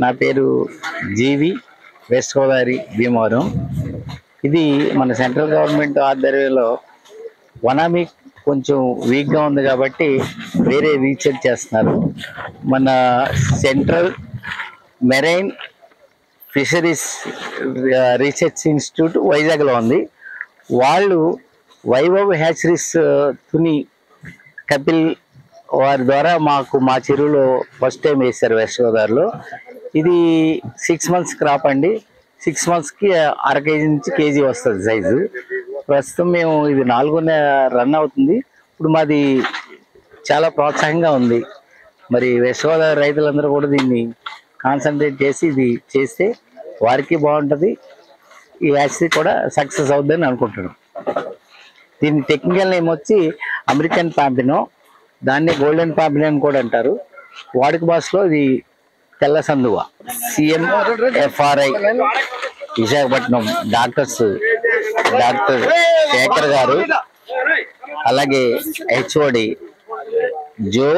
నా పేరు జీవి, వెస్ట్ గోదావరి, భీమవరం. ఇది మన సెంట్రల్ గవర్నమెంట్ ఆధ్వర్యంలో వనామీ కొంచెం వీక్గా ఉంది కాబట్టి వేరే రీసెర్చ్ చేస్తున్నారు. మన central marine fisheries research institute వైజాగ్లో ఉంది. వాళ్ళు వైభవ్ హ్యాచరీస్ తుని కపిల్ వారి ద్వారా మా చెరువులో ఫస్ట్ టైం వేశారు వెస్ట్ గోదావరిలో. ఇది 6 months క్రాప్ అండి. 6 monthsకి అర కేజీ నుంచి కేజీ వస్తుంది సైజు. ప్రస్తుతం మేము ఇది 4వ రన్ అవుతుంది. ఇప్పుడు మాది చాలా ప్రోత్సాహంగా ఉంది. మరి వెస్ట్ గోదావరి రైతులందరూ కూడా దీన్ని కాన్సన్ట్రేట్ చేసి ఇది చేస్తే వారికి బాగుంటుంది, ఈ హ్యాచరీ కూడా సక్సెస్ అవుతుందని అనుకుంటున్నాం. దీని టెక్నికల్ నేమ్ వచ్చి అమెరికన్ పాంపినో, దాన్ని గోల్డెన్ పాంపినో అని కూడా అంటారు. వాడుక భాషలో ఇది తెల్ల సందువ. CMFRI విశాఖపట్నం డాక్టర్ శేఖర్ గారు, అలాగే HOD జో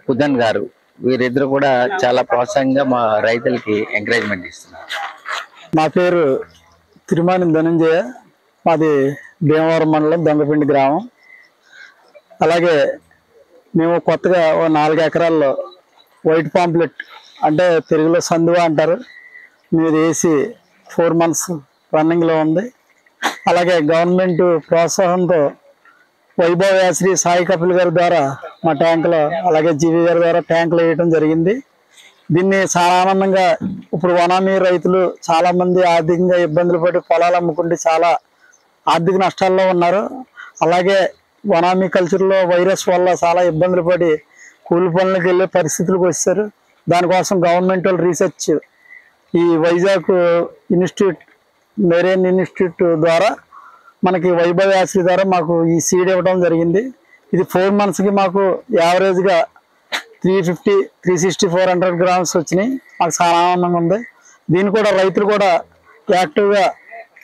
కుదన్ గారు, వీరిద్దరు కూడా చాలా ప్రోత్సాహంగా మా రైతులకి ఎంకరేజ్మెంట్ ఇస్తున్నారు. నా పేరు తిరుమాని ధనంజయ, మాది భీమవరం మండలం దొంగపిండి గ్రామం. అలాగే మేము కొత్తగా 4 ఎకరాల్లో వైట్ పాంప్లెట్ అంటే తెలుగులో సందువ అంటారు, మీరు వేసి 4 months రన్నింగ్లో ఉంది. అలాగే గవర్నమెంట్ ప్రోత్సాహంతో వైభవ్ యాశ్రీ సాయి కపిల్ గారి ద్వారా మా ట్యాంకులో, అలాగే జీవి గారి ద్వారా ట్యాంకులు వేయడం జరిగింది. దీన్ని చాలా ఆనందంగా ఇప్పుడు వనామీ రైతులు చాలామంది ఆర్థికంగా ఇబ్బందులు పడి పొలాలు అమ్ముకుంటే చాలా ఆర్థిక నష్టాల్లో ఉన్నారు. అలాగే వనామీ కల్చర్లో వైరస్ వల్ల చాలా ఇబ్బందులు పడి కూలి పనులకు వెళ్ళే పరిస్థితులకు వచ్చారు. దానికోసం గవర్నమెంట్ రీసెర్చ్ ఈ వైజాగ్ ఇన్స్టిట్యూట్, మెరైన్ ఇన్స్టిట్యూట్ ద్వారా మనకి వైభవ్ యాశ్రీ ద్వారా మాకు ఈ సీడ్ ఇవ్వడం జరిగింది. ఇది 4 monthsకి మాకు యావరేజ్గా 350, 360, 400 grams వచ్చినాయి. మాకు చాలా ఆనందంగా ఉంది. దీన్ని కూడా రైతులు కూడా యాక్టివ్గా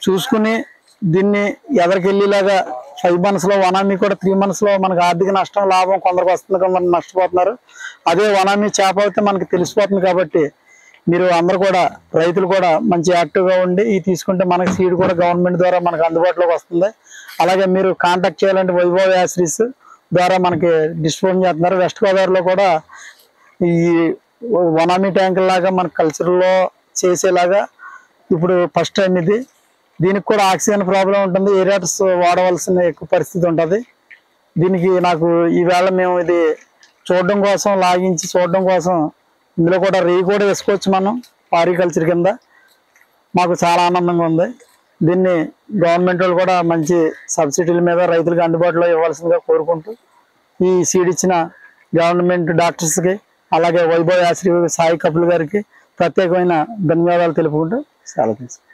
చూసుకుని దీన్ని ఎదరికెళ్ళేలాగా 5 monthsలో వనామీ కూడా 3 monthsలో మనకు ఆర్థిక నష్టం లాభం కొందరికి వస్తుంది, కొందరు నష్టపోతున్నారు. అదే వనామీ చేప అయితే మనకి తెలిసిపోతుంది. కాబట్టి మీరు అందరూ కూడా రైతులు కూడా మంచి యాక్టివ్గా ఉండి ఈ తీసుకుంటే మనకి సీడ్ కూడా గవర్నమెంట్ ద్వారా మనకు అందుబాటులోకి వస్తుంది. అలాగే మీరు కాంటాక్ట్ చేయాలంటే వైభవ్ యాశ్రీస్ ద్వారా మనకి డిస్ట్రిబ్యూట్ చేస్తున్నారు. వెస్ట్ గోదావరిలో కూడా ఈ వనామీ ట్యాంకుల లాగా మన కల్చర్లో చేసేలాగా ఇప్పుడు ఫస్ట్ టైం ఇది. దీనికి కూడా ఆక్సిజన్ ప్రాబ్లం ఉంటుంది, ఏరియాటర్స్ వాడవలసిన ఎక్కువ పరిస్థితి ఉంటుంది. దీనికి నాకు ఈవేళ మేము ఇది చూడడం కోసం లాగించి చూడడం కోసం ఇందులో కూడా రేయి కూడా వేసుకోవచ్చు మనం హారికల్చర్ కింద. మాకు చాలా ఆనందంగా ఉంది. దీన్ని గవర్నమెంట్ వాళ్ళు కూడా మంచి సబ్సిడీల మీద రైతులకు అందుబాటులో ఇవ్వాల్సిందిగా కోరుకుంటూ ఈ సీడ్ ఇచ్చిన గవర్నమెంట్ డాక్టర్స్కి, అలాగే వైభవ్ యాశ్రీ సాయి కపిల్ గారికి ప్రత్యేకమైన ధన్యవాదాలు తెలుపుకుంటూ సెలవు తీసుకుంటాం.